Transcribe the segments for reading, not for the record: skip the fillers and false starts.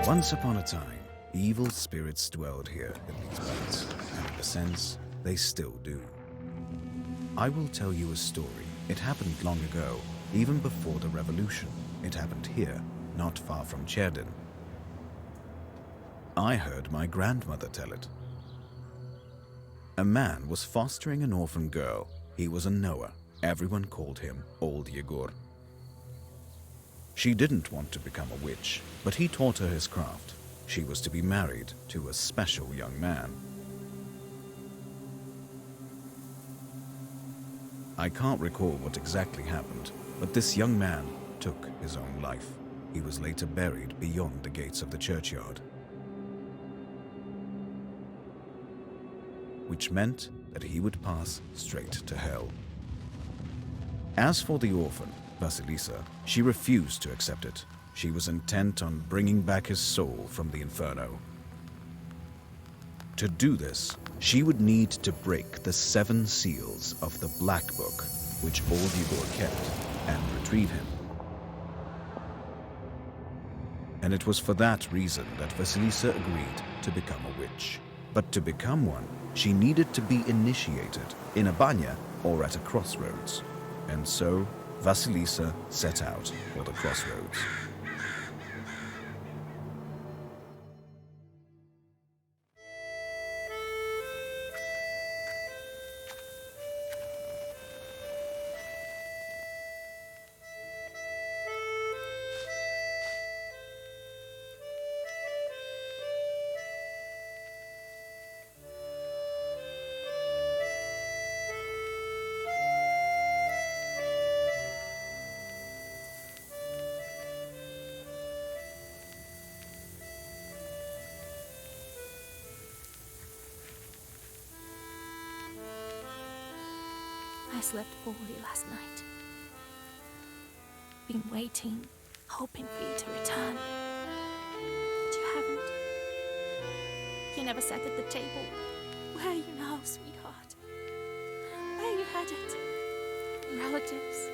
Once upon a time, evil spirits dwelled here in these parts, and in a sense, they still do. I will tell you a story. It happened long ago, even before the revolution. It happened here, not far from Cherdyn. I heard my grandmother tell it. A man was fostering an orphan girl. He was a Noah. Everyone called him Old Yegor. She didn't want to become a witch, but he taught her his craft. She was to be married to a special young man. I can't recall what exactly happened, but this young man took his own life. He was later buried beyond the gates of the churchyard, which meant that he would pass straight to hell. As for the orphan, Vasilisa, she refused to accept it. She was intent on bringing back his soul from the inferno. To do this, she would need to break the 7 seals of the Black Book, which Old Yegor kept, and retrieve him. And it was for that reason that Vasilisa agreed to become a witch. But to become one, she needed to be initiated in a banya or at a crossroads. And so, Vasilisa set out for the crossroads. I slept poorly last night. Been waiting, hoping for you to return. But you haven't. You never sat at the table. Where are you now, sweetheart? Where are you headed? Relatives.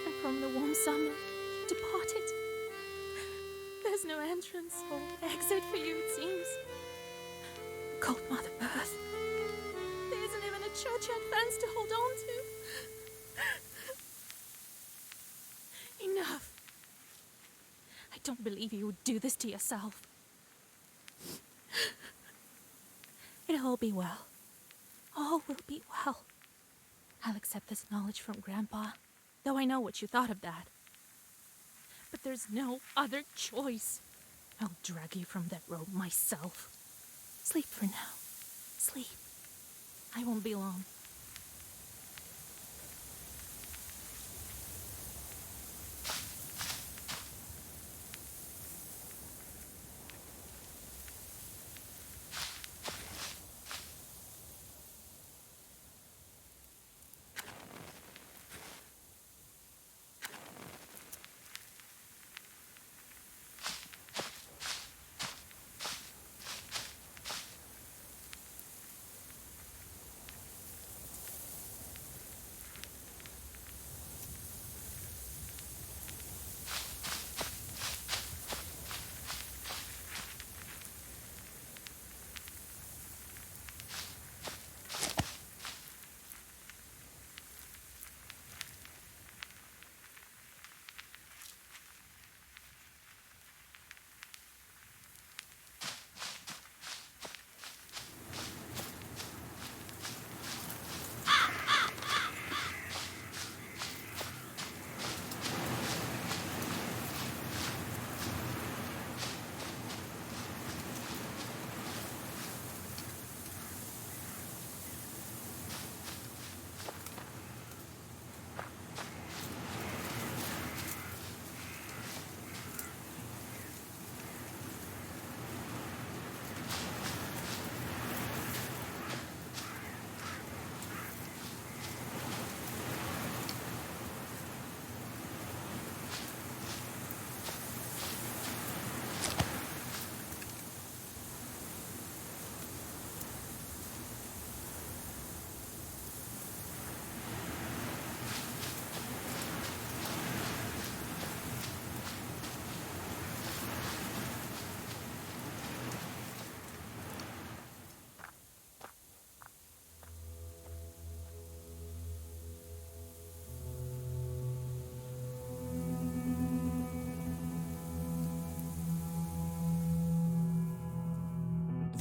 And from the warm summer, you departed. There's no entrance or exit for you, it seems. Cold Mother Earth. There isn't even a churchyard fence to hold on to. Enough. I don't believe you would do this to yourself. It'll all be well. All will be well. I'll accept this knowledge from Grandpa, though I know what you thought of that. But there's no other choice. I'll drag you from that road myself. Sleep for now. Sleep. I won't be long.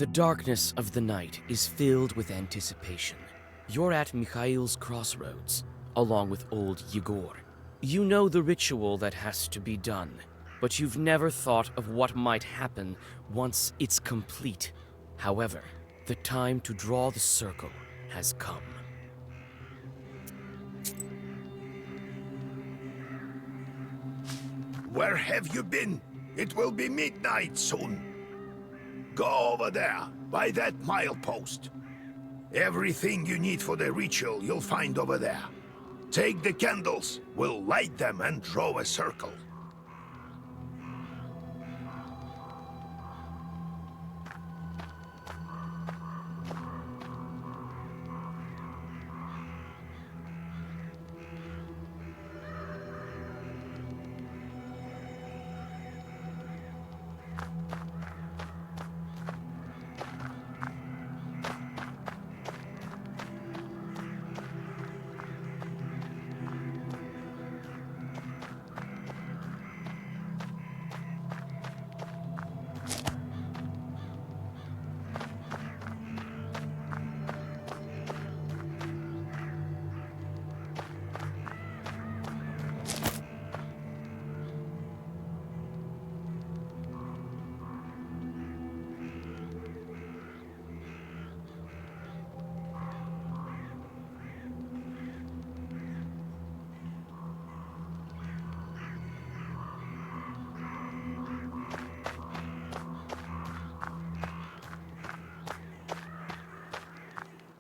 The darkness of the night is filled with anticipation. You're at Mikhail's crossroads, along with old Yegor. You know the ritual that has to be done, but you've never thought of what might happen once it's complete. However, the time to draw the circle has come. Where have you been? It will be midnight soon. Go over there, by that milepost. Everything you need for the ritual you'll find over there. Take the candles, we'll light them and draw a circle.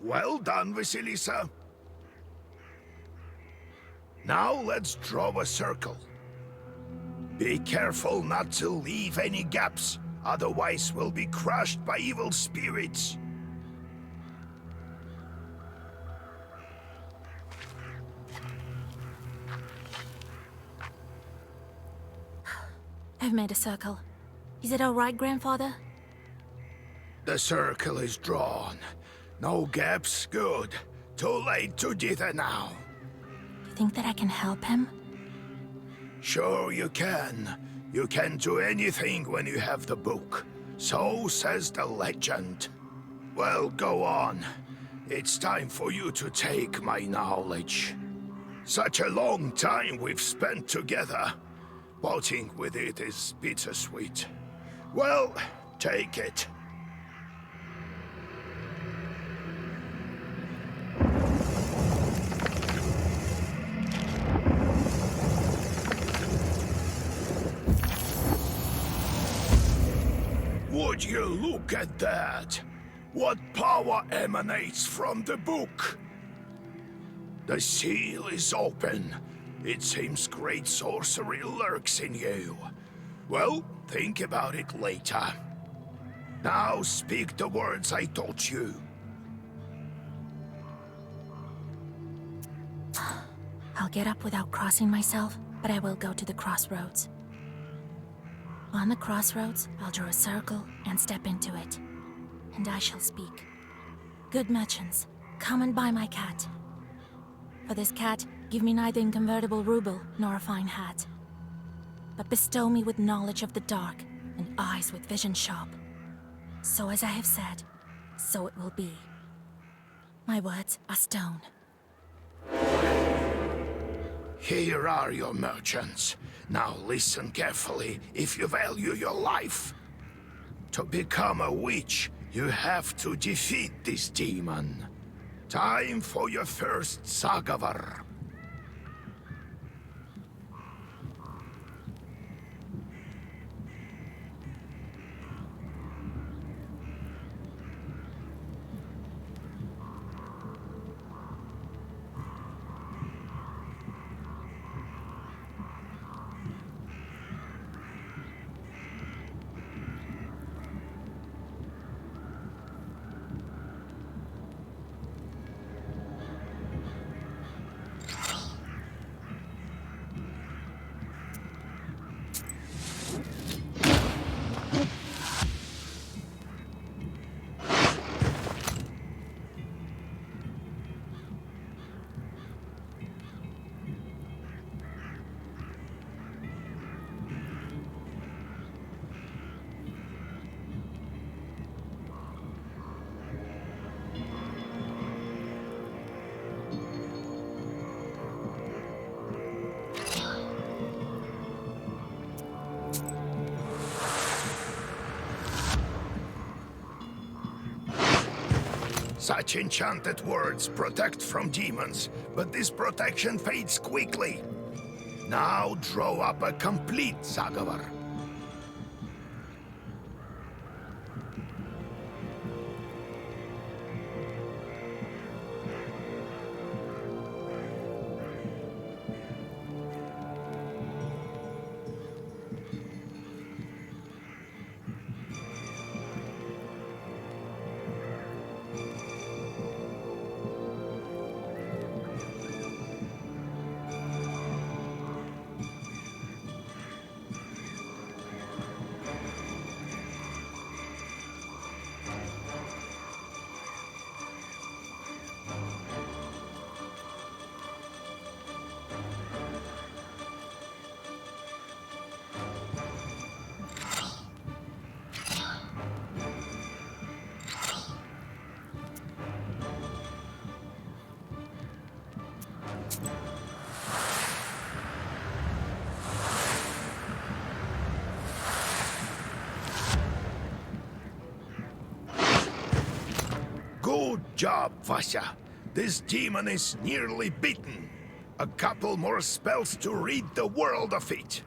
Well done, Vasilisa. Now let's draw a circle. Be careful not to leave any gaps, otherwise we'll be crushed by evil spirits. I've made a circle. Is it all right, Grandfather? The circle is drawn. No gaps, good. Too late to dither now. You think that I can help him? Sure you can. You can do anything when you have the book. So says the legend. Well, go on. It's time for you to take my knowledge. Such a long time we've spent together. Parting with it is bittersweet. Well, take it. Would you look at that? What power emanates from the book? The seal is open. It seems great sorcery lurks in you. Well, think about it later. Now speak the words I taught you. I'll get up without crossing myself, but I will go to the crossroads. On the crossroads, I'll draw a circle and step into it. And I shall speak. Good merchants, come and buy my cat. For this cat, give me neither inconvertible ruble nor a fine hat. But bestow me with knowledge of the dark and eyes with vision sharp. So as I have said, so it will be. My words are stone. Here are your merchants. Now listen carefully if you value your life. To become a witch, you have to defeat this demon. Time for your first Sagavar. Such enchanted words protect from demons, but this protection fades quickly. Now draw up a complete Zagavar. Good job, Vasya. This demon is nearly beaten. A couple more spells to rid the world of it.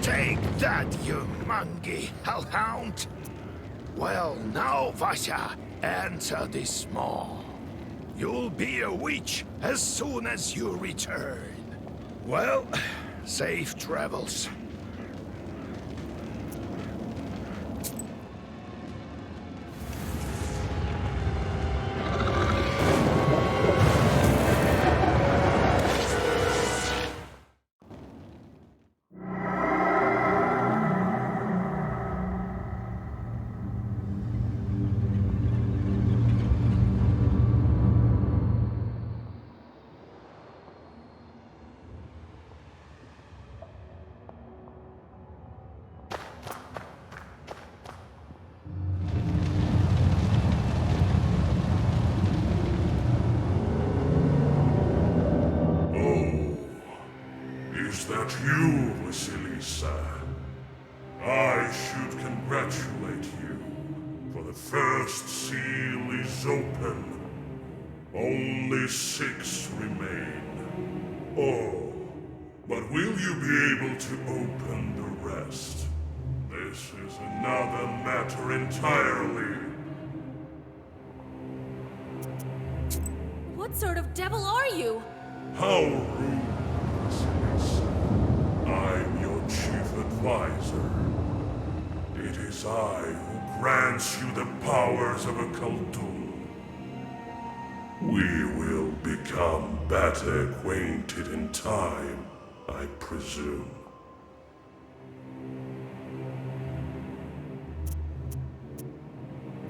Take that, you mangy hellhound! Well, now, Vasya, enter this maw. You'll be a witch as soon as you return. Well, safe travels. Is that you, Vasilisa? I should congratulate you, for the first seal is open. Only 6 remain. Oh, but will you be able to open the rest? This is another matter entirely. What sort of devil are you? How rude, Vasilisa. I'm your chief advisor. It is I who grants you the powers of a Khaldun. We will become better acquainted in time, I presume.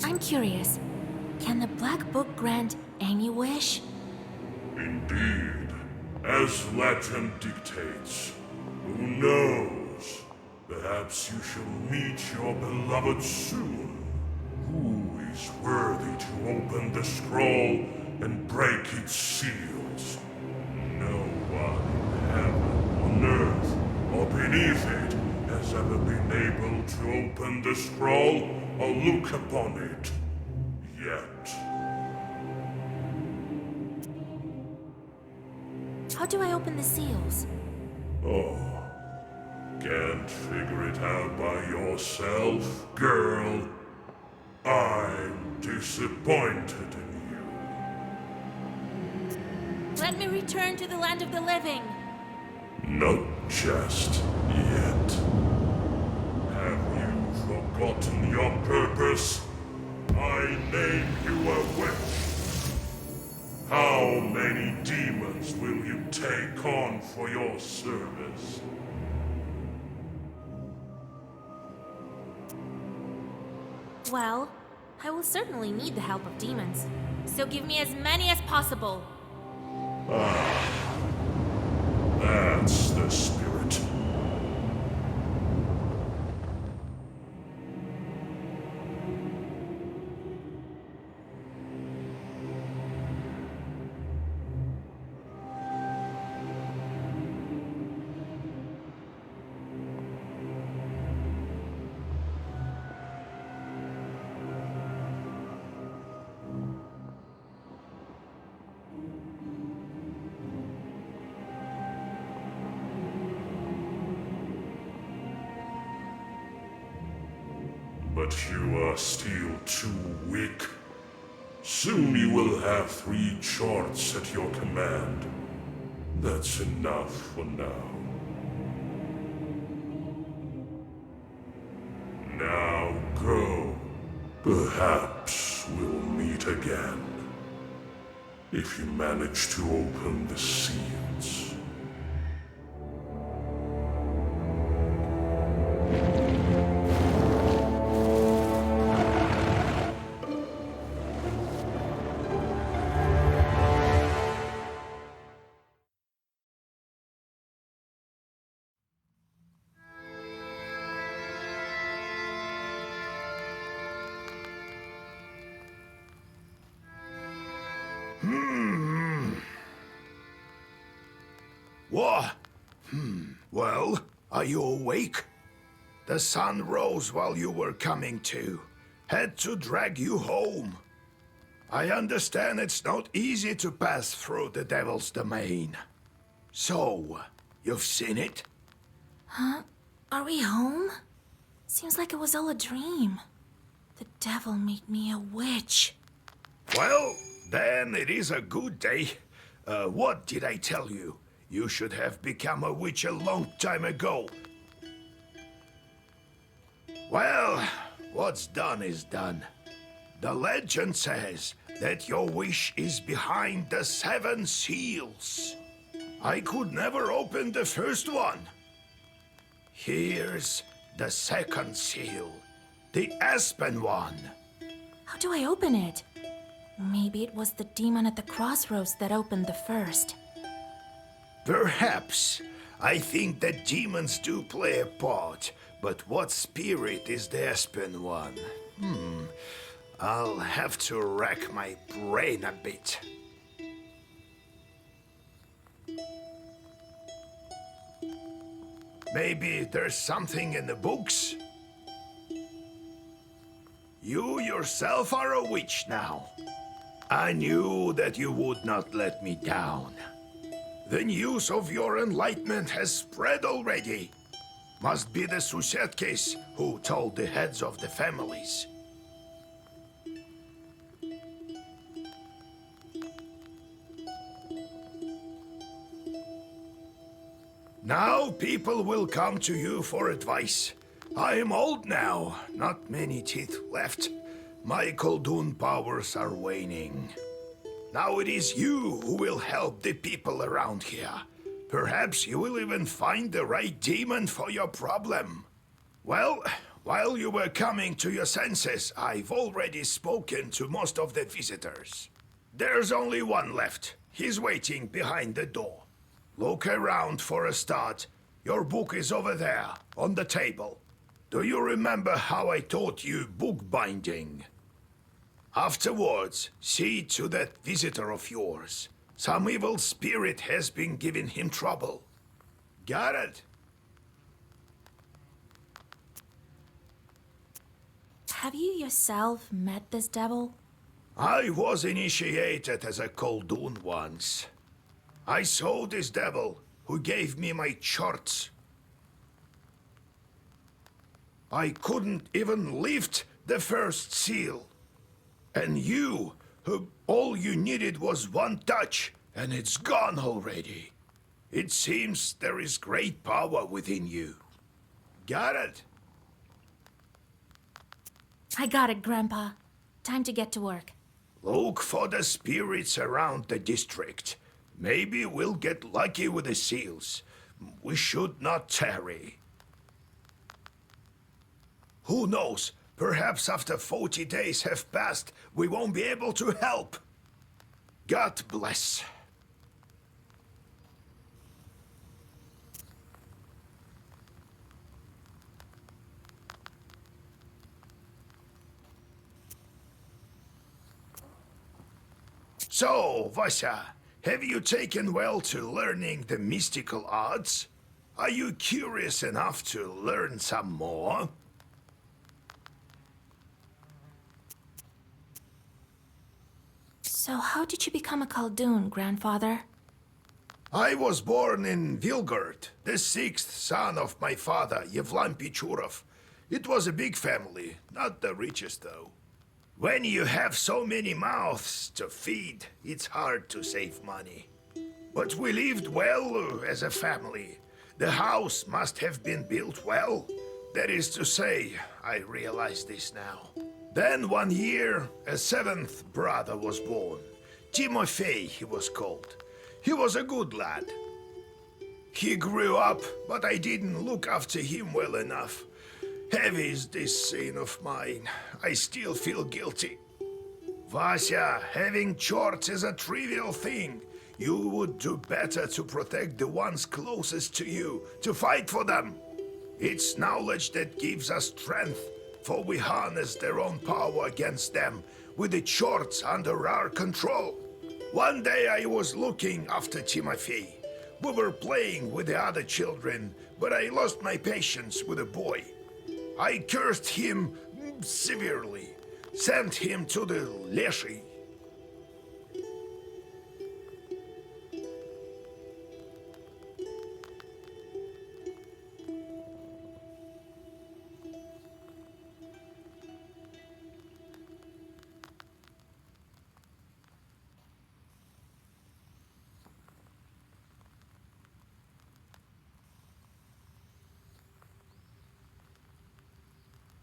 I'm curious. Can the Black Book grant any wish? Indeed, as legend dictates. Who knows? Perhaps you shall meet your beloved soon. Who is worthy to open the scroll and break its seals? No one in heaven, on earth, or beneath it has ever been able to open the scroll or look upon it. Yet. How do I open the seals? Oh. Can't figure it out by yourself, girl? I'm disappointed in you. Let me return to the land of the living. Not just yet. Have you forgotten your purpose? I name you a witch. How many demons will you take on for your service? Well, I will certainly need the help of demons. So give me as many as possible. That's the spirit. But you are still too weak. Soon you will have 3 charts at your command. That's enough for now. Now go. Perhaps we'll meet again. If you manage to open the seals. What? Well, are you awake? The sun rose while you were coming to. Had to drag you home. I understand it's not easy to pass through the Devil's domain. So, you've seen it? Huh? Are we home? Seems like it was all a dream. The devil made me a witch. Well, then it is a good day. What did I tell you? You should have become a witch a long time ago. Well, what's done is done. The legend says that your wish is behind the 7 seals. I could never open the first one. Here's the second seal, the Aspen one. How do I open it? Maybe it was the demon at the crossroads that opened the first. Perhaps. I think that demons do play a part, but what spirit is the Aspen one? I'll have to rack my brain a bit. Maybe there's something in the books? You yourself are a witch now. I knew that you would not let me down. The news of your enlightenment has spread already. Must be the XIXth who told the heads of the families. Now people will come to you for advice. I am old now, not many teeth left. My Koldun powers are waning. Now it is you who will help the people around here. Perhaps you will even find the right demon for your problem. Well, while you were coming to your senses, I've already spoken to most of the visitors. There's only one left. He's waiting behind the door. Look around for a start. Your book is over there, on the table. Do you remember how I taught you bookbinding? Afterwards, see to that visitor of yours. Some evil spirit has been giving him trouble. Got it? Have you yourself met this devil? I was initiated as a Koldun once. I saw this devil, who gave me my charts. I couldn't even lift the first seal. And you, all you needed was one touch, and it's gone already. It seems there is great power within you. Got it? I got it, Grandpa. Time to get to work. Look for the spirits around the district. Maybe we'll get lucky with the seals. We should not tarry. Who knows? Perhaps after 40 days have passed, we won't be able to help. God bless. So, Vasya, have you taken well to learning the mystical arts? Are you curious enough to learn some more? So how did you become a Khaldun, Grandfather? I was born in Vilgard, the 6th son of my father, Yevlam Pichurov. It was a big family, not the richest though. When you have so many mouths to feed, it's hard to save money. But we lived well as a family. The house must have been built well. That is to say, I realize this now. Then one year, a 7th brother was born. Timofey, he was called. He was a good lad. He grew up, but I didn't look after him well enough. Heavy is this sin of mine. I still feel guilty. Vasya, having chores is a trivial thing. You would do better to protect the ones closest to you, to fight for them. It's knowledge that gives us strength, for we harness their own power against them, with the chores under our control. One day I was looking after Timofey. We were playing with the other children, but I lost my patience with the boy. I cursed him severely, sent him to the Leshy.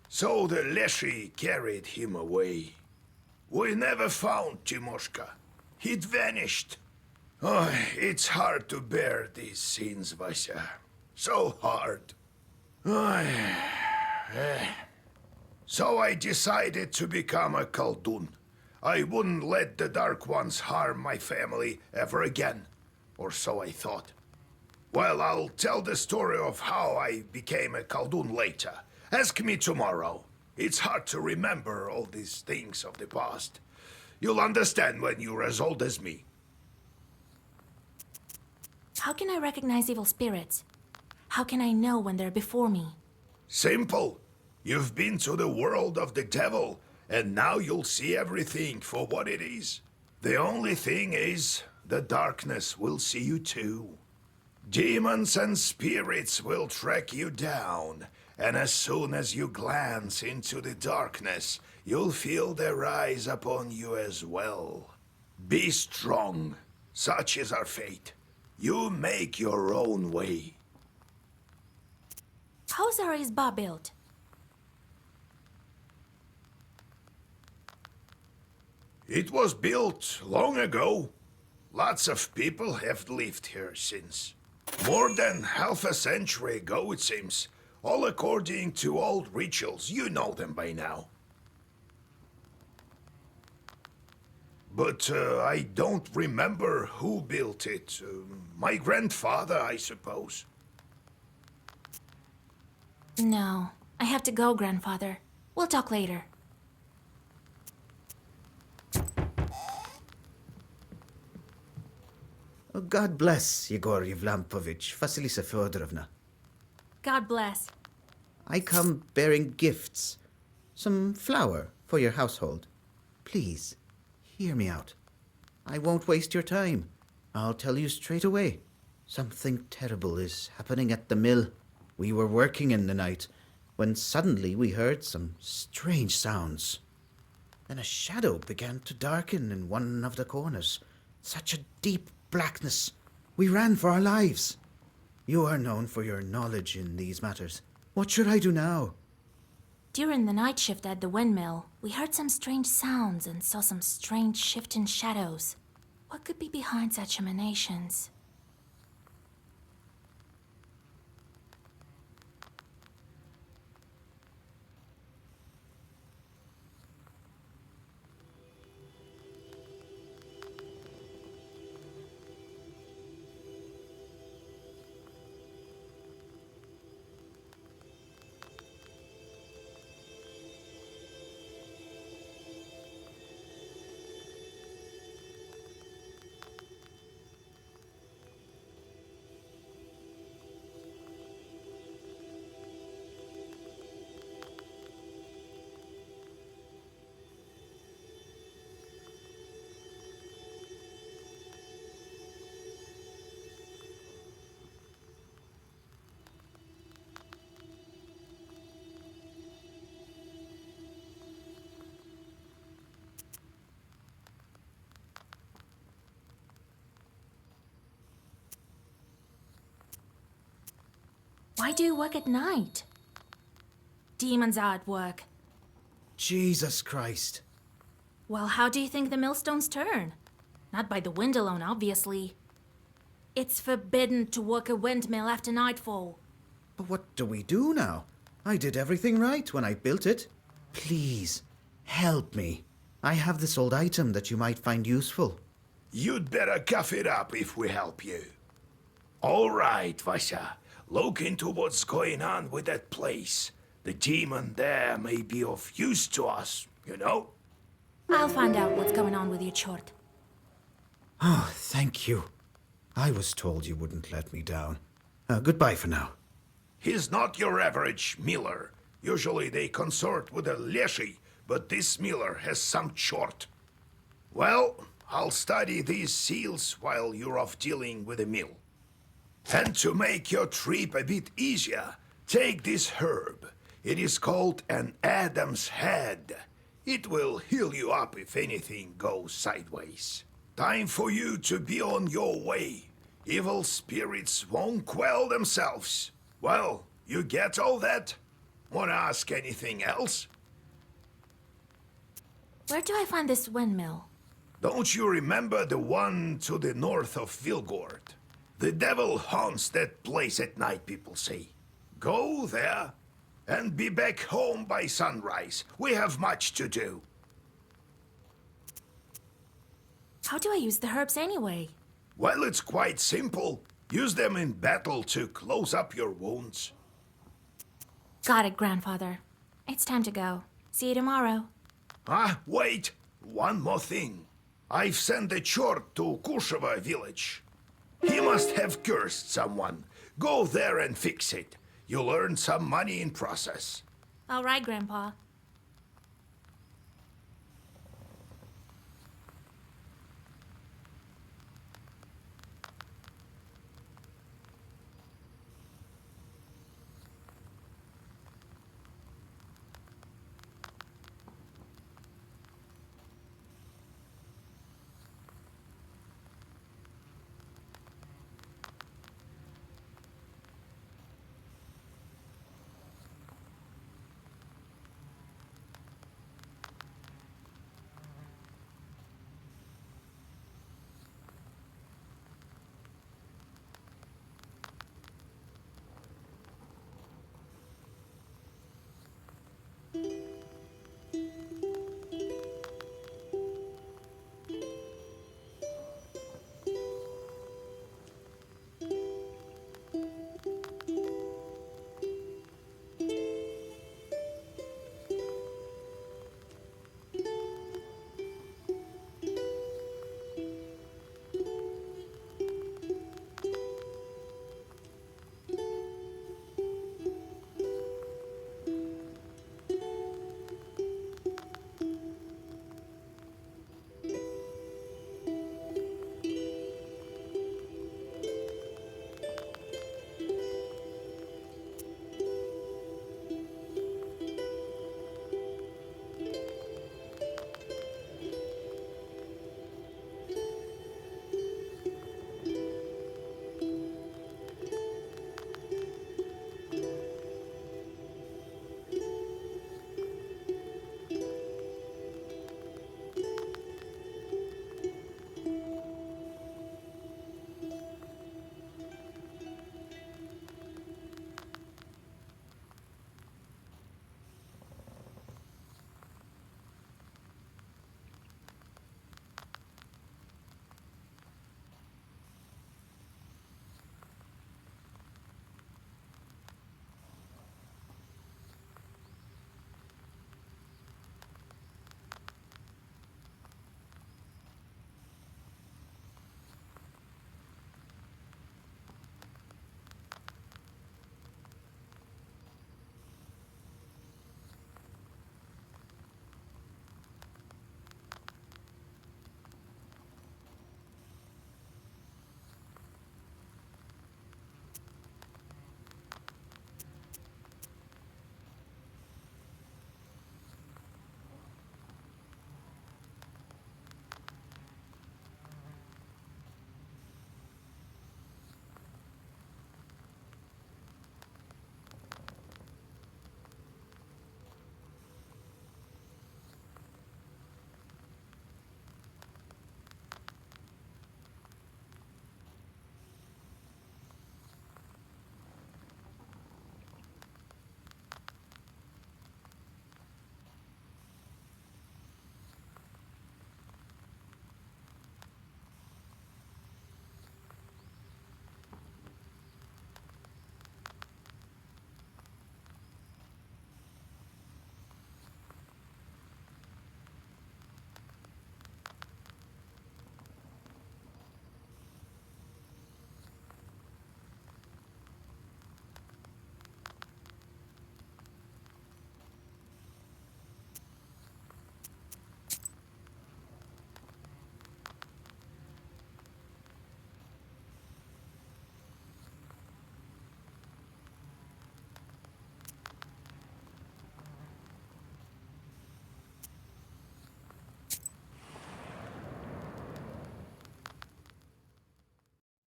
So the Leshy carried him away. We never found Timoshka. He'd vanished. Oh, it's hard to bear these scenes, Vasya. So hard. So I decided to become a Khaldun. I wouldn't let the Dark Ones harm my family ever again. Or so I thought. Well, I'll tell the story of how I became a Khaldun later. Ask me tomorrow. It's hard to remember all these things of the past. You'll understand when you're as old as me. How can I recognize evil spirits? How can I know when they're before me? Simple. You've been to the world of the devil, and now you'll see everything for what it is. The only thing is, the darkness will see you too. Demons and spirits will track you down, and as soon as you glance into the darkness, you'll feel their eyes upon you as well. Be strong. Such is our fate. You make your own way. How's our Izba built? It was built long ago. Lots of people have lived here since. More than half a century ago, it seems. All according to old rituals. You know them by now. But I don't remember who built it. My grandfather, I suppose. No, I have to go, Grandfather. We'll talk later. Oh, God bless, Yegor Yevlampovich, Vasilisa Fyodorovna. God bless. I come bearing gifts. Some flour for your household. Please, hear me out. I won't waste your time. I'll tell you straight away. Something terrible is happening at the mill. We were working in the night when suddenly we heard some strange sounds. Then a shadow began to darken in one of the corners. Such a deep blackness. We ran for our lives. You are known for your knowledge in these matters. What should I do now? During the night shift at the windmill, we heard some strange sounds and saw some strange shifting shadows. What could be behind such emanations? Why do you work at night? Demons are at work. Jesus Christ. Well, how do you think the millstones turn? Not by the wind alone, obviously. It's forbidden to work a windmill after nightfall. But what do we do now? I did everything right when I built it. Please, help me. I have this old item that you might find useful. You'd better cough it up if we help you. All right, Vasya. Look into what's going on with that place. The demon there may be of use to us, you know? I'll find out what's going on with your chort. Oh, thank you. I was told you wouldn't let me down. Goodbye for now. He's not your average miller. Usually they consort with a leshy, but this miller has some chort. Well, I'll study these seals while you're off dealing with the mill. And to make your trip a bit easier, take this herb. It is called an Adam's Head. It will heal you up if anything goes sideways. Time for you to be on your way. Evil spirits won't quell themselves. Well, you get all that? Wanna ask anything else? Where do I find this windmill? Don't you remember the one to the north of Vilgord? The devil haunts that place at night, people say. Go there and be back home by sunrise. We have much to do. How do I use the herbs anyway? Well, it's quite simple. Use them in battle to close up your wounds. Got it, Grandfather. It's time to go. See you tomorrow. Ah, wait! One more thing. I've sent a chort to Kusheva village. He must have cursed someone. Go there and fix it. You'll earn some money in process. All right, Grandpa.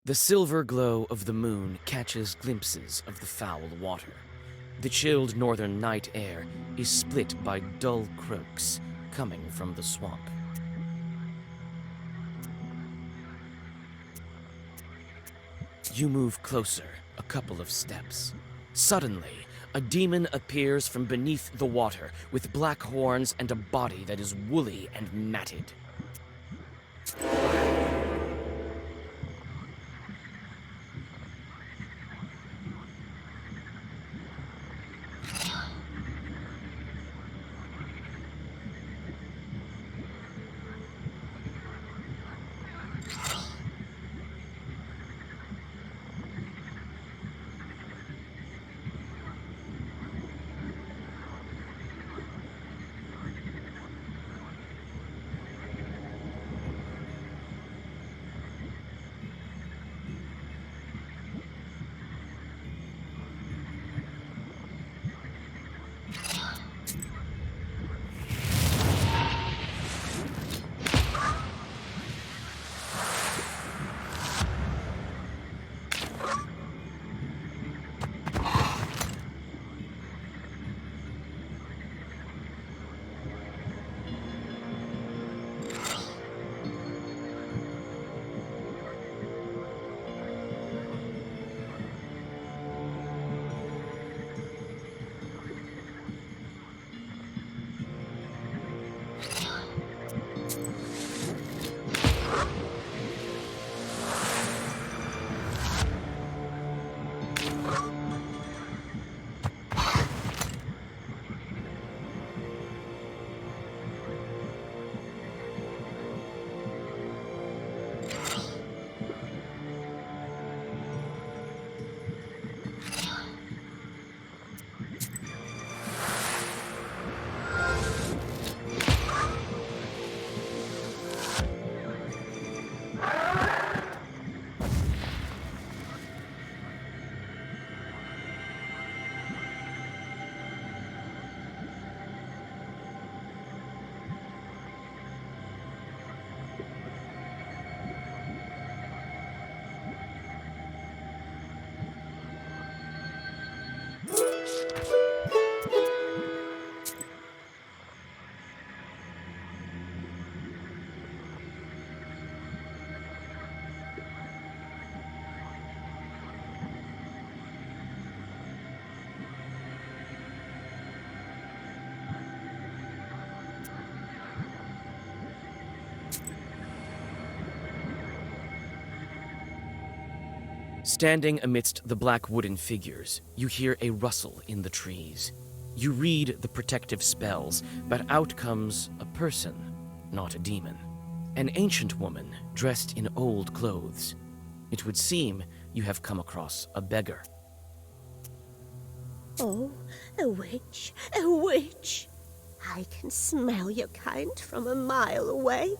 The silver glow of the moon catches glimpses of the foul water. The chilled northern night air is split by dull croaks coming from the swamp. You move closer, a couple of steps. Suddenly, a demon appears from beneath the water with black horns and a body that is woolly and matted. Standing amidst the black wooden figures, you hear a rustle in the trees. You read the protective spells, but out comes a person, not a demon. An ancient woman dressed in old clothes. It would seem you have come across a beggar. Oh, a witch, a witch! I can smell your kind from a mile away.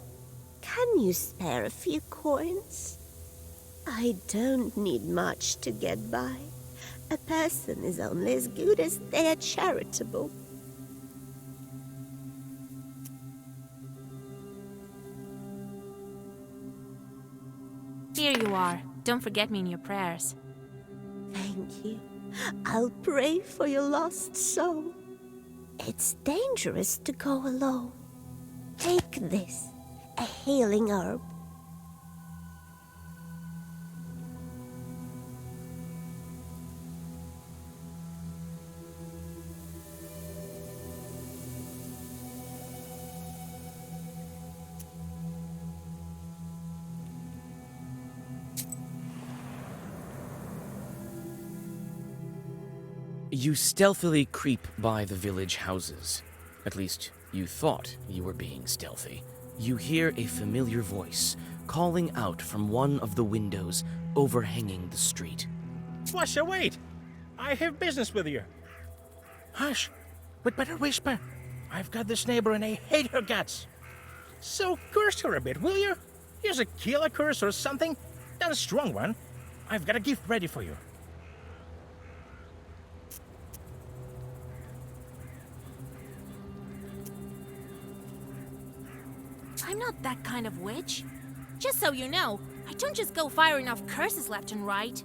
Can you spare a few coins? I don't need much to get by. A person is only as good as they are charitable. Here you are. Don't forget me in your prayers. Thank you. I'll pray for your lost soul. It's dangerous to go alone. Take this, a healing herb. You stealthily creep by the village houses. At least, you thought you were being stealthy. You hear a familiar voice calling out from one of the windows overhanging the street. Flusha, wait! I have business with you. Hush! We'd better whisper. I've got this neighbor and I hate her guts. So curse her a bit, will you? Use a killer curse or something. Not a strong one. I've got a gift ready for you. I'm not that kind of witch. Just so you know, I don't just go firing off curses left and right.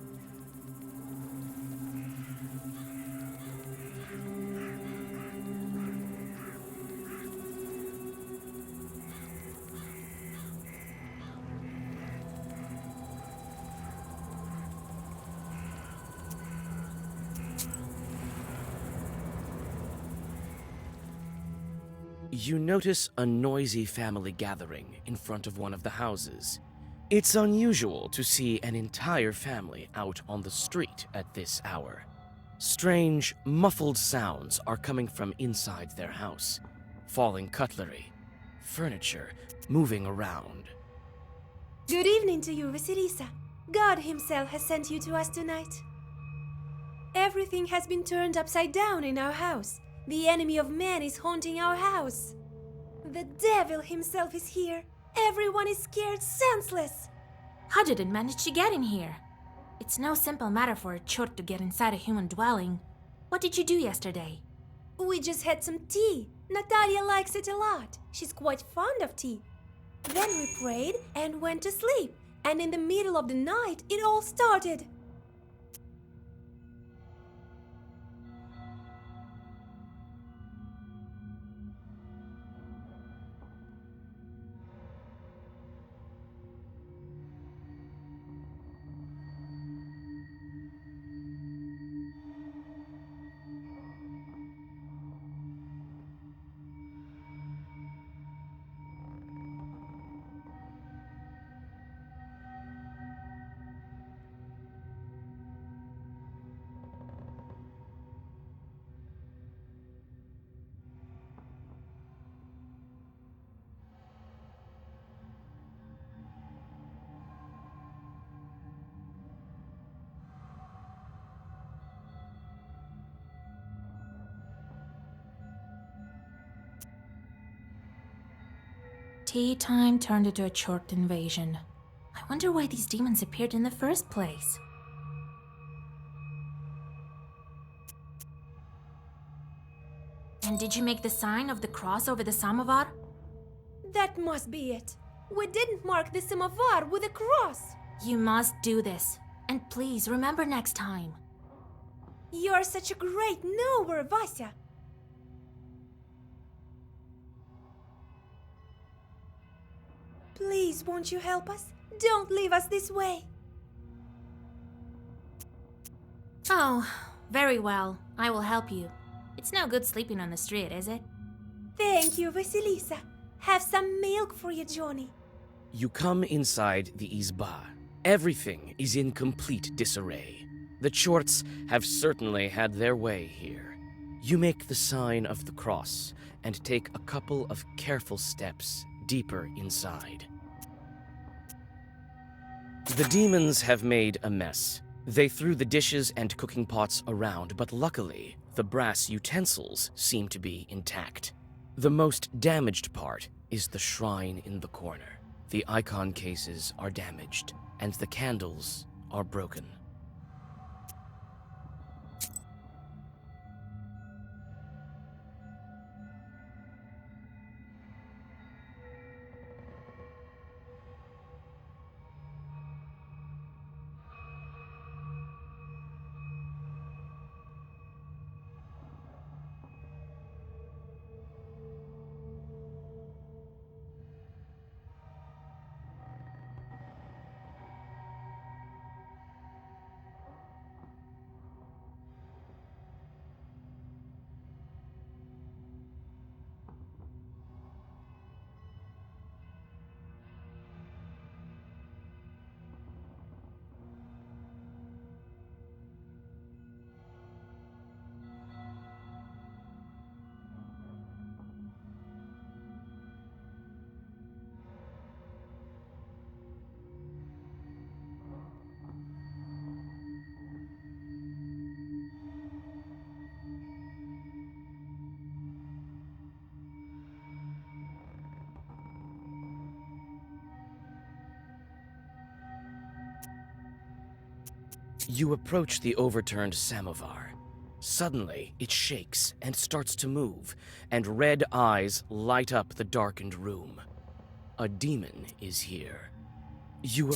You notice a noisy family gathering in front of one of the houses. It's unusual to see an entire family out on the street at this hour. Strange, muffled sounds are coming from inside their house. Falling cutlery, furniture moving around. Good evening to you, Vasilisa. God himself has sent you to us tonight. Everything has been turned upside down in our house. The enemy of man is haunting our house. The devil himself is here. Everyone is scared senseless. How did it manage to get in here? It's no simple matter for a chort to get inside a human dwelling. What did you do yesterday? We just had some tea. Natalia likes it a lot. She's quite fond of tea. Then we prayed and went to sleep. And in the middle of the night, it all started. Tea time turned into a chort invasion. I wonder why these demons appeared in the first place. And did you make the sign of the cross over the samovar? That must be it. We didn't mark the samovar with a cross. You must do this. And please remember next time. You're such a great knower, Vasya. Please, won't you help us? Don't leave us this way. Oh, very well. I will help you. It's no good sleeping on the street, is it? Thank you, Vasilisa. Have some milk for you, Johnny. You come inside the izba. Everything is in complete disarray. The chorts have certainly had their way here. You make the sign of the cross and take a couple of careful steps deeper inside. The demons have made a mess. They threw the dishes and cooking pots around, but luckily, the brass utensils seem to be intact. The most damaged part is the shrine in the corner. The icon cases are damaged, and the candles are broken. You approach the overturned samovar. Suddenly, it shakes and starts to move, and red eyes light up the darkened room. A demon is here. You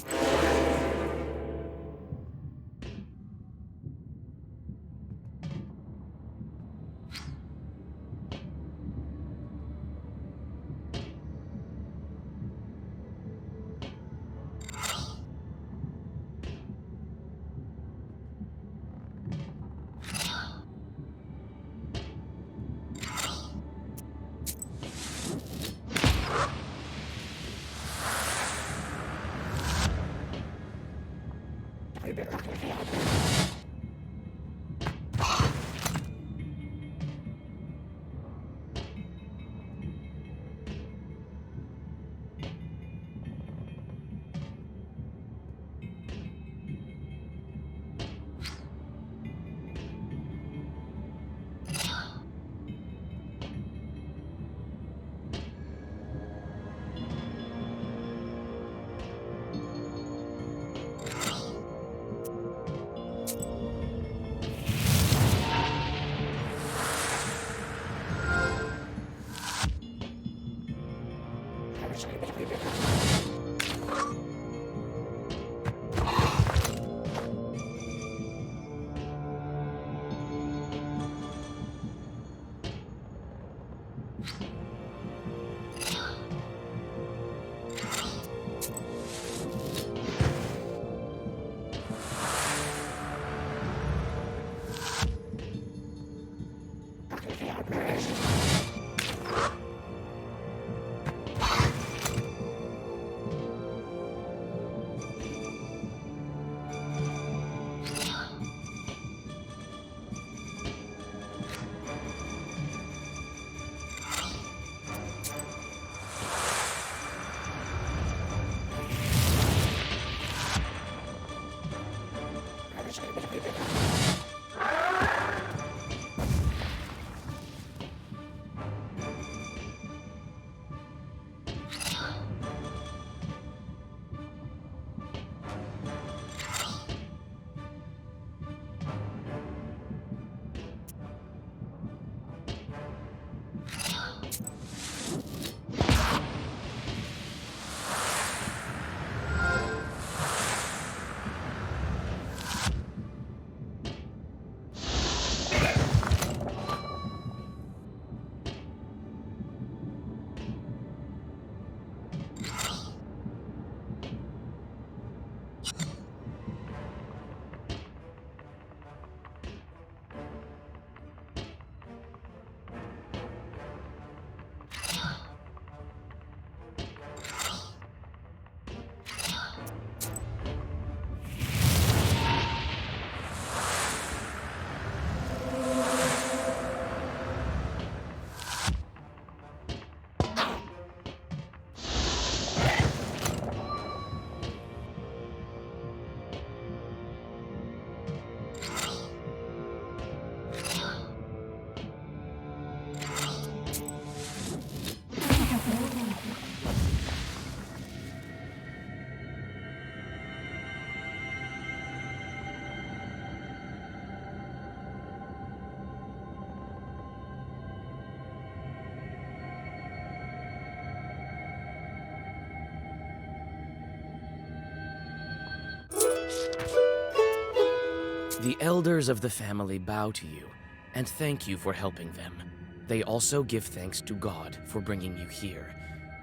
The elders of the family bow to you and thank you for helping them. They also give thanks to God for bringing you here.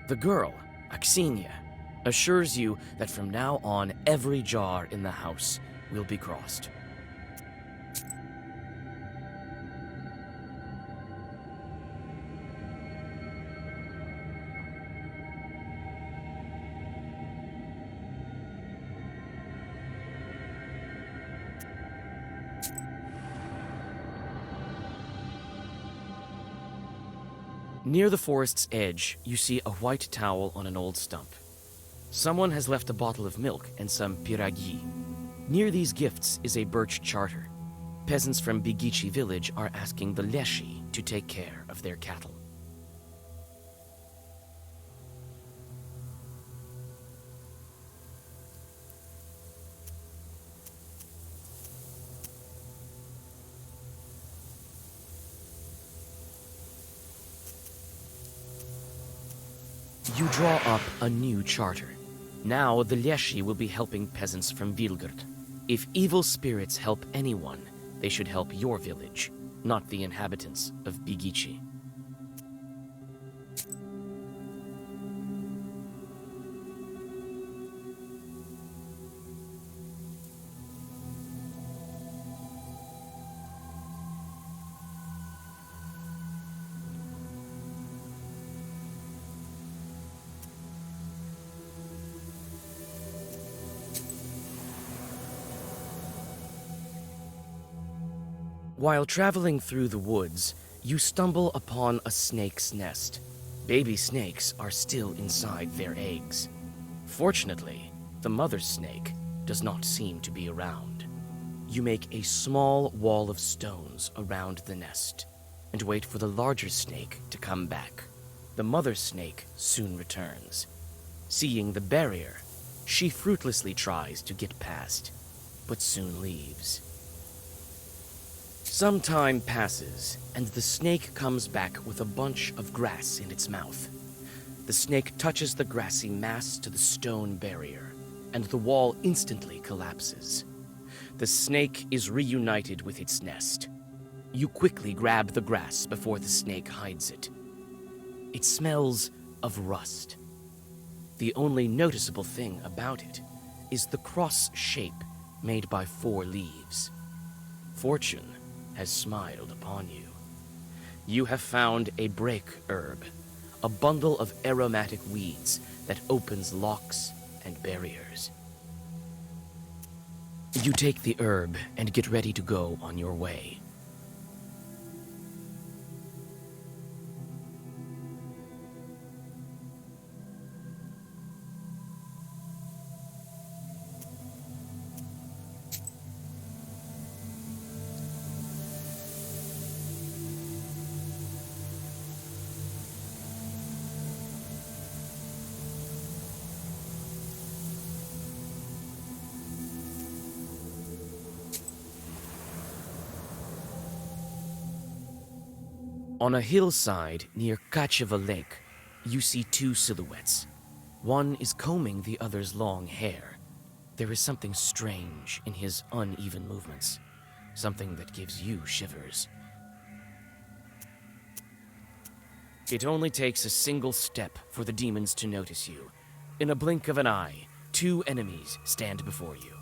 The girl, XIXth, assures you that from now on, every jar in the house will be crossed. Near the forest's edge, you see a white towel on an old stump. Someone has left a bottle of milk and some piragi. Near these gifts is a birch charter. Peasants from Bigici village are asking the leshi to take care of their cattle. You draw up a new charter. Now the Leshy will be helping peasants from Vilgard. If evil spirits help anyone, they should help your village, not the inhabitants of Bigici. While traveling through the woods, you stumble upon a snake's nest. Baby snakes are still inside their eggs. Fortunately, the mother snake does not seem to be around. You make a small wall of stones around the nest and wait for the larger snake to come back. The mother snake soon returns. Seeing the barrier, she fruitlessly tries to get past, but soon leaves. Some time passes, and the snake comes back with a bunch of grass in its mouth. The snake touches the grassy mass to the stone barrier, and the wall instantly collapses. The snake is reunited with its nest. You quickly grab the grass before the snake hides it. It smells of rust. The only noticeable thing about it is the cross shape made by 4 leaves. Fortune has smiled upon you. You have found a break herb, a bundle of aromatic weeds that opens locks and barriers. You take the herb and get ready to go on your way. On a hillside near Kacheva Lake, you see 2 silhouettes. One is combing the other's long hair. There is something strange in his uneven movements, something that gives you shivers. It only takes a single step for the demons to notice you. In a blink of an eye, 2 enemies stand before you.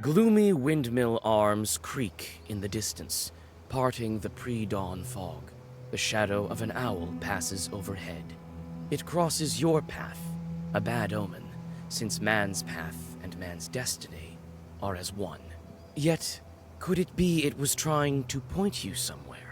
Gloomy windmill arms creak in the distance, parting the pre-dawn fog. The shadow of an owl passes overhead. It crosses your path, a bad omen, since man's path and man's destiny are as one. Yet, could it be it was trying to point you somewhere?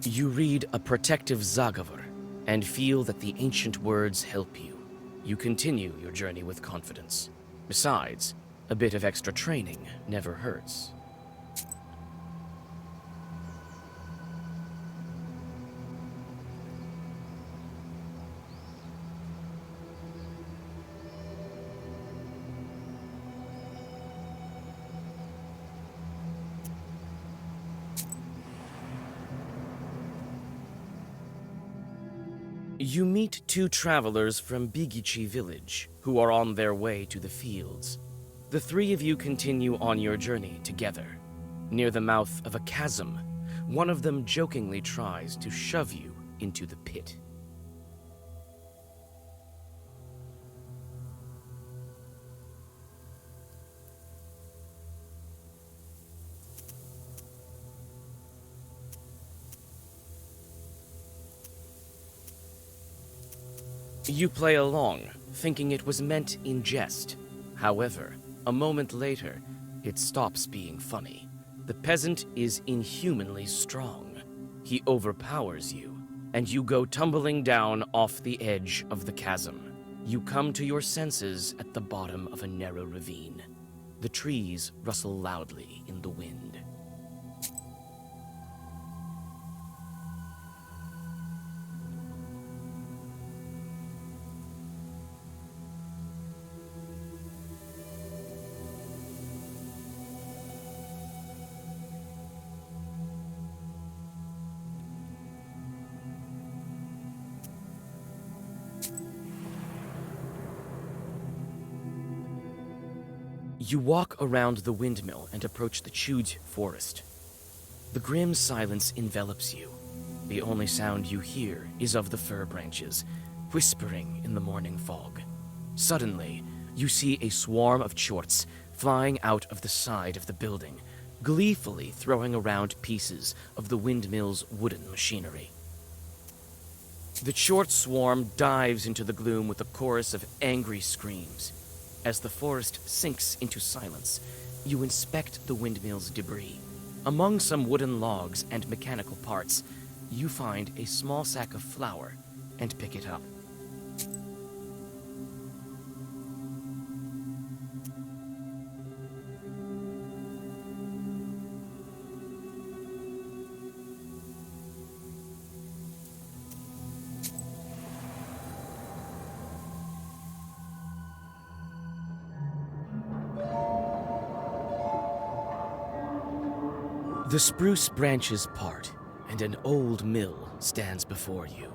You read a protective Zagavur and feel that the ancient words help you. You continue your journey with confidence. Besides, a bit of extra training never hurts. You meet two travelers from Bigichi village who are on their way to the fields. The three of you continue on your journey together. Near the mouth of a chasm, one of them jokingly tries to shove you into the pit. You play along, thinking it was meant in jest. However, a moment later, it stops being funny. The peasant is inhumanly strong. He overpowers you, and you go tumbling down off the edge of the chasm. You come to your senses at the bottom of a narrow ravine. The trees rustle loudly in the wind. You walk around the windmill and approach the Cherdyn forest. The grim silence envelops you. The only sound you hear is of the fir branches, whispering in the morning fog. Suddenly, you see a swarm of chorts flying out of the side of the building, gleefully throwing around pieces of the windmill's wooden machinery. The chort swarm dives into the gloom with a chorus of angry screams. As the forest sinks into silence, you inspect the windmill's debris. Among some wooden logs and mechanical parts, you find a small sack of flour and pick it up. The spruce branches part, and an old mill stands before you.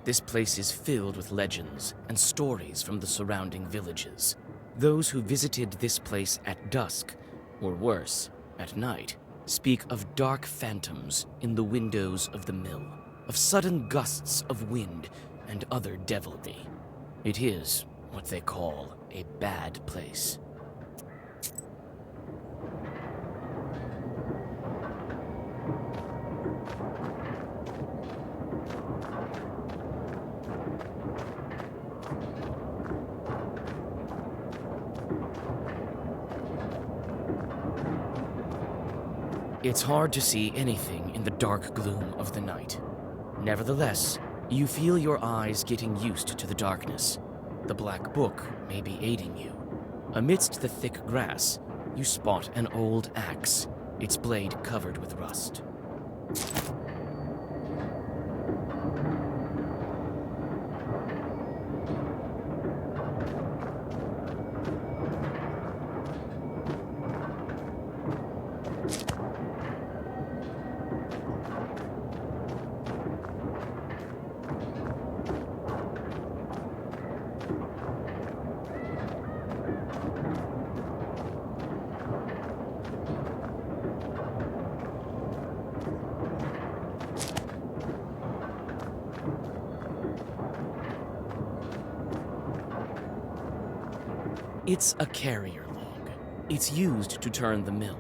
This place is filled with legends and stories from the surrounding villages. Those who visited this place at dusk, or worse, at night, speak of dark phantoms in the windows of the mill, of sudden gusts of wind and other devilry. It is what they call a bad place. It's hard to see anything in the dark gloom of the night. Nevertheless, you feel your eyes getting used to the darkness. The black book may be aiding you. Amidst the thick grass, you spot an old axe, its blade covered with rust. It's a carrier log. It's used to turn the mill.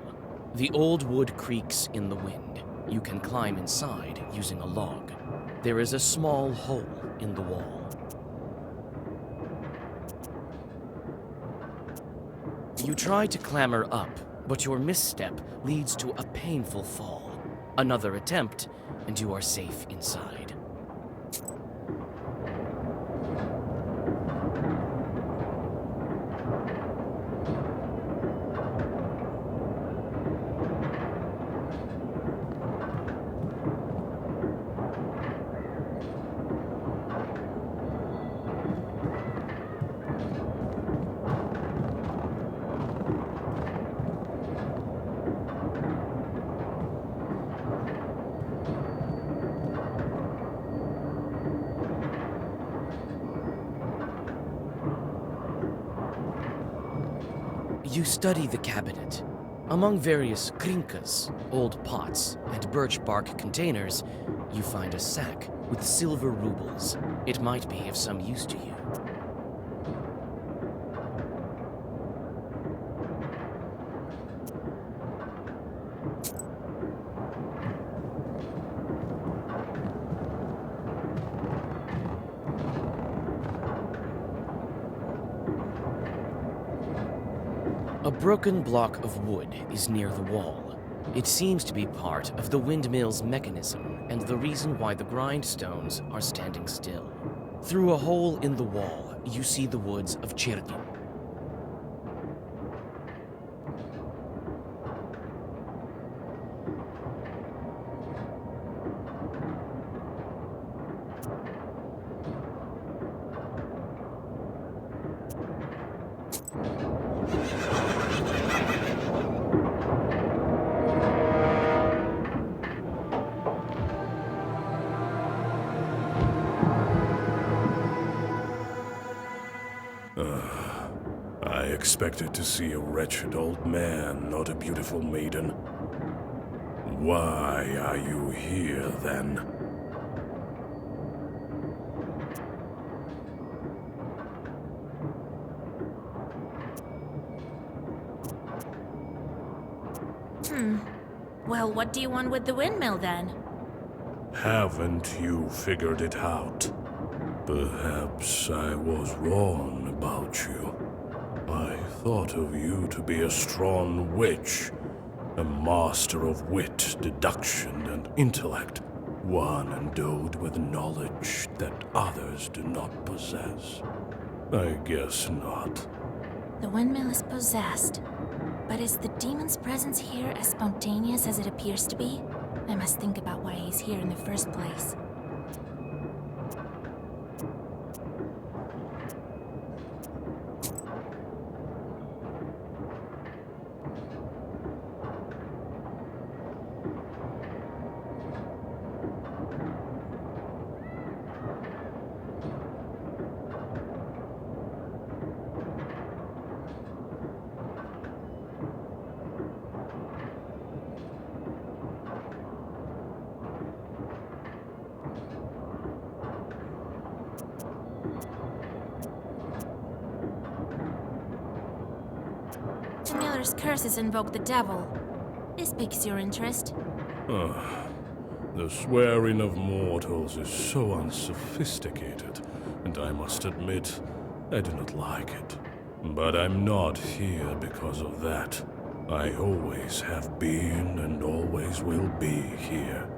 The old wood creaks in the wind. You can climb inside using a log. There is a small hole in the wall. You try to clamber up, but your misstep leads to a painful fall. Another attempt, and you are safe inside. You study the cabinet. Among various krinkas, old pots, and birch bark containers, you find a sack with silver rubles. It might be of some use to you. A broken block of wood is near the wall. It seems to be part of the windmill's mechanism and the reason why the grindstones are standing still. Through a hole in the wall, you see the woods of Cherdyn. I expected to see a wretched old man, not a beautiful maiden. Why are you here, then? Well, what do you want with the windmill, then? Haven't you figured it out? Perhaps I was wrong about you. I thought of you to be a strong witch, a master of wit, deduction, and intellect, one endowed with knowledge that others do not possess. I guess not. The windmill is possessed. But is the demon's presence here as spontaneous as it appears to be? I must think about why he's here in the first place. The miller's curses invoke the devil. This piques your interest. The swearing of mortals is so unsophisticated, and I must admit, I do not like it. But I'm not here because of that. I always have been and always will be here.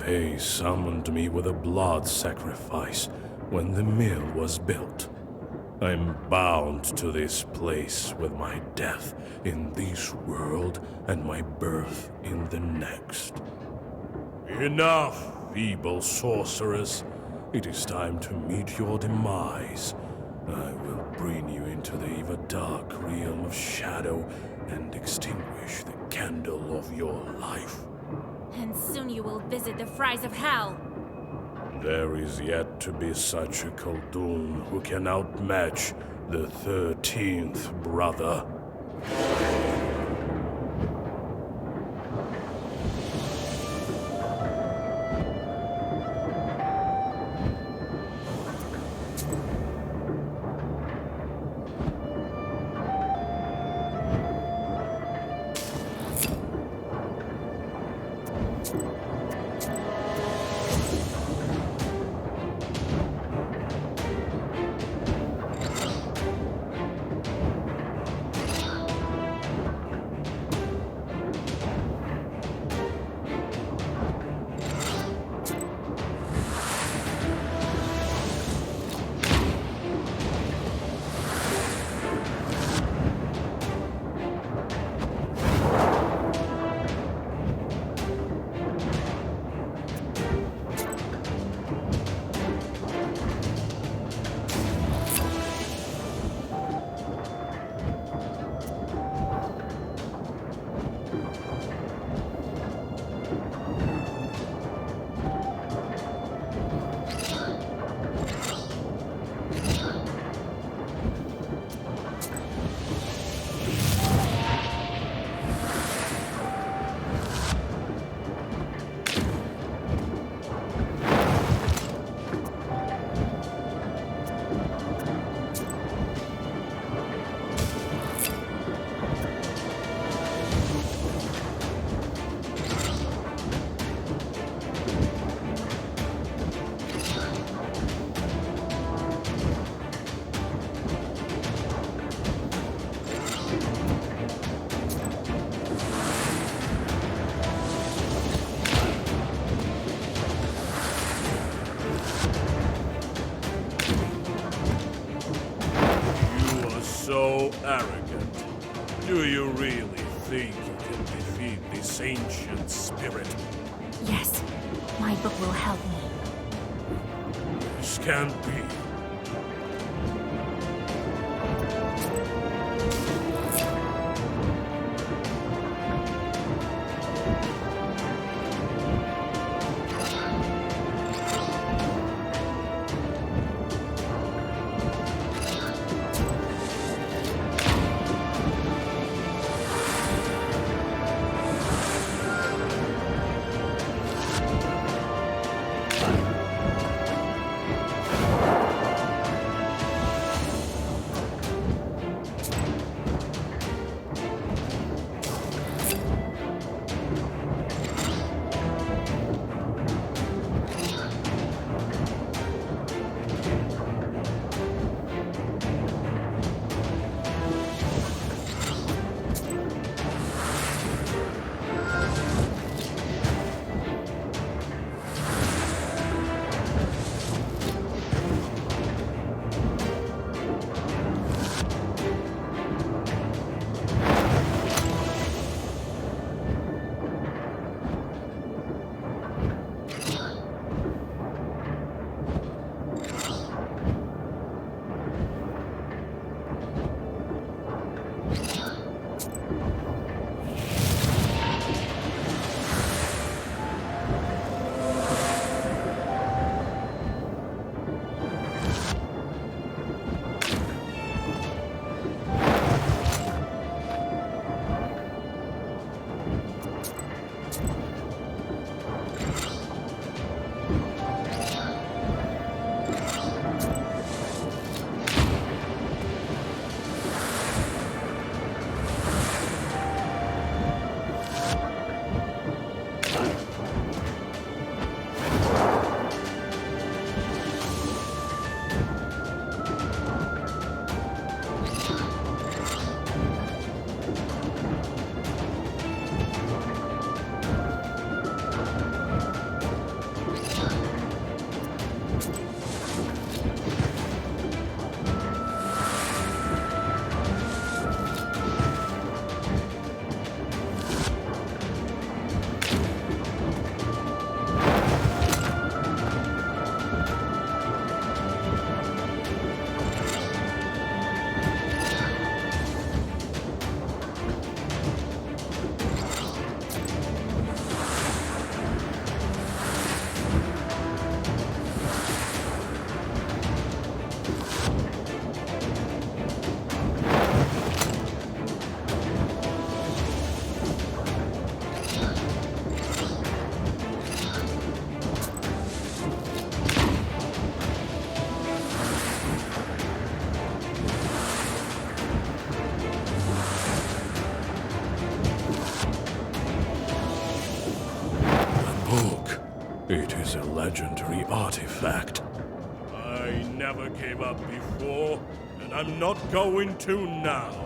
They summoned me with a blood sacrifice when the mill was built. I'm bound to this place with my death in this world and my birth in the next. Enough, feeble sorceress. It is time to meet your demise. I will bring you into the ever dark realm of shadow and extinguish the candle of your life. And soon you will visit the fries of hell. There is yet to be such a Khaldun who can outmatch the 13th brother. so arrogant? Do you really think you can defeat this ancient spirit? Yes, my book will help me. This can't be. It is a legendary artifact. I never gave up before, and I'm not going to now.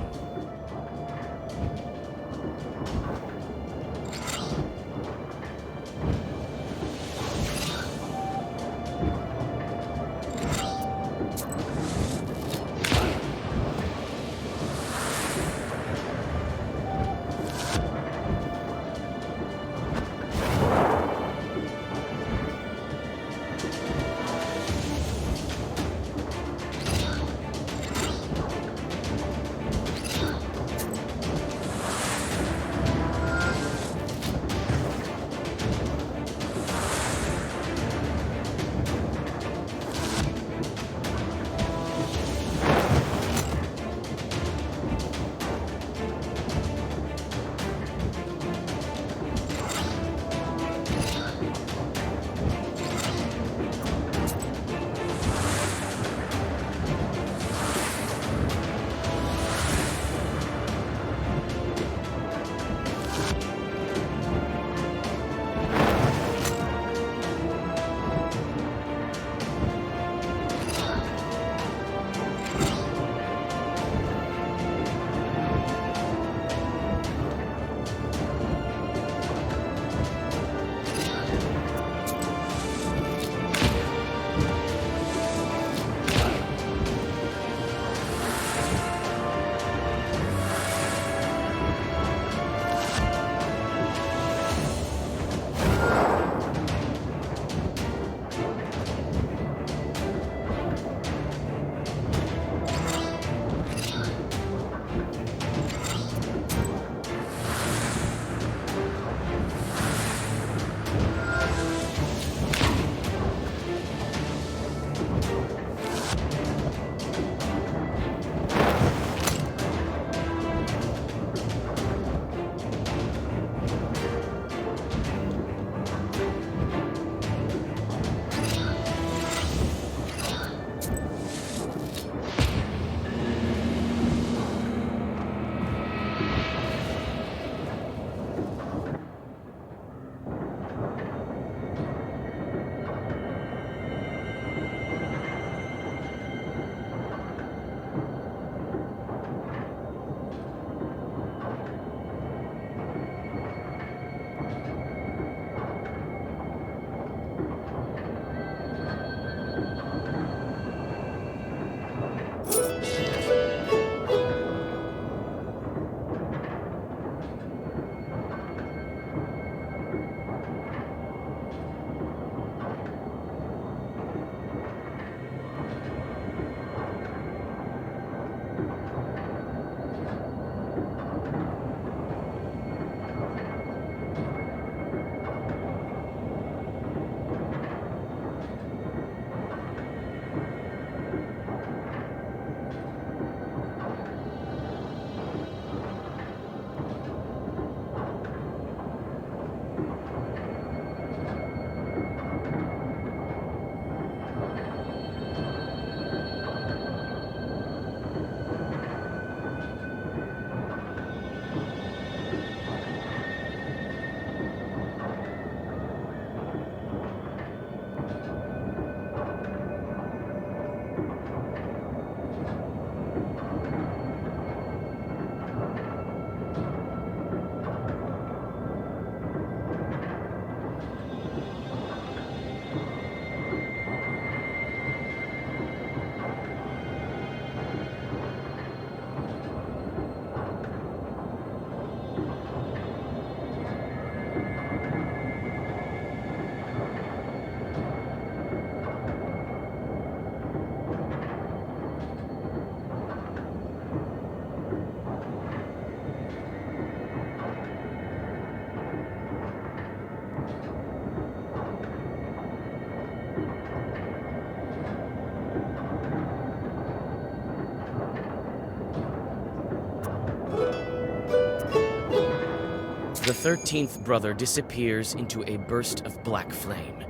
The 13th brother disappears into a burst of black flame.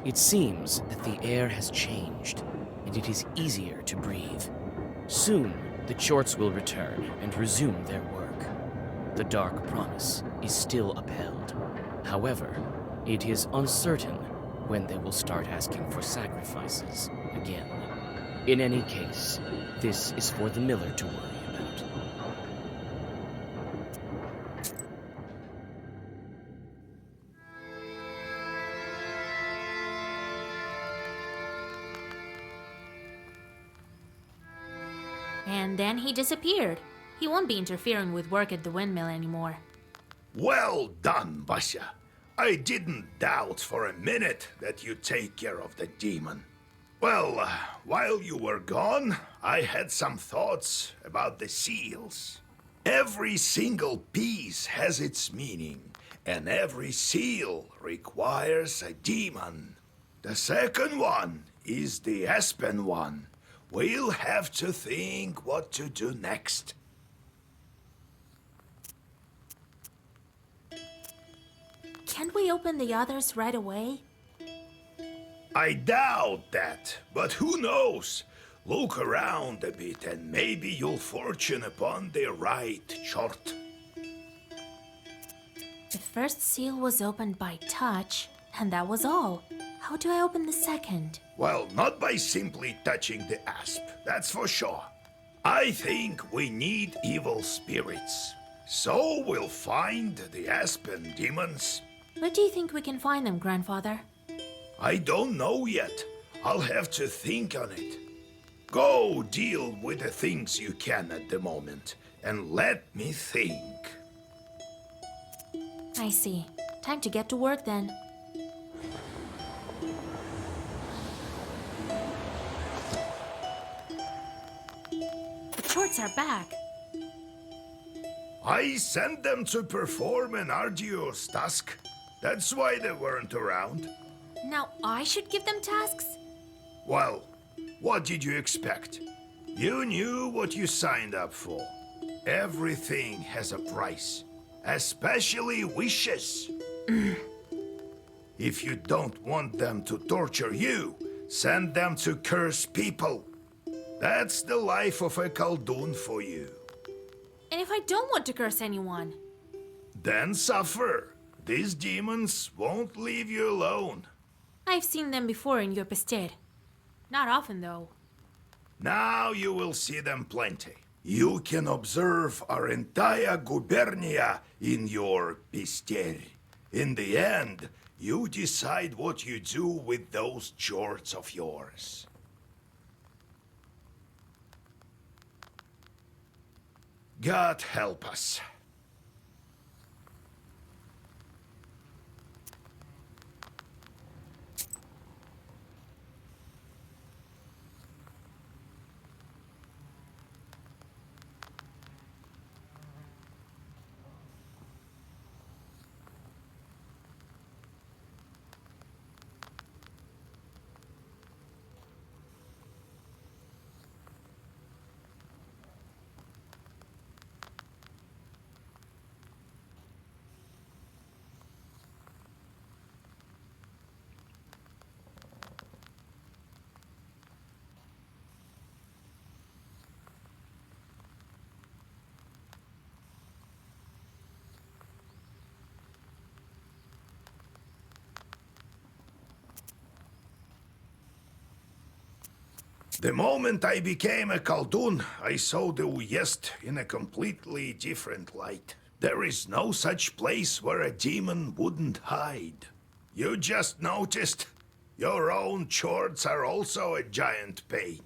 It seems that the air has changed, and it is easier to breathe. Soon, the Chorts will return and resume their work. The dark promise is still upheld. However, it is uncertain when they will start asking for sacrifices again. In any case, this is for the miller to worry about. And then he disappeared. He won't be interfering with work at the windmill anymore. Well done, Vasya. I didn't doubt for a minute that you'd take care of the demon. Well, while you were gone, I had some thoughts about the seals. Every single piece has its meaning, and every seal requires a demon. The second one is the aspen one. We'll have to think what to do next. Can't we open the others right away? I doubt that, but who knows? Look around a bit and maybe you'll fortune upon the right chart. The first seal was opened by touch, and that was all. How do I open the second? Well, not by simply touching the asp, that's for sure. I think we need evil spirits. So we'll find the aspen demons. Where do you think we can find them, Grandfather? I don't know yet. I'll have to think on it. Go deal with the things you can at the moment, and let me think. I see. Time to get to work then. The Chorts are back. I sent them to perform an arduous task. That's why they weren't around. Now I should give them tasks? Well, what did you expect? You knew what you signed up for. Everything has a price, especially wishes. If you don't want them to torture you, send them to curse people. That's the life of a Khaldun for you. And if I don't want to curse anyone? Then suffer. These demons won't leave you alone. I've seen them before in your Pested. Not often, though. Now you will see them plenty. You can observe our entire gubernia in your Pister. In the end, you decide what you do with those Chorts of yours. God help us. The moment I became a Khaldun, I saw the Uyezd in a completely different light. There is no such place where a demon wouldn't hide. You just noticed? Your own Chorts are also a giant pain.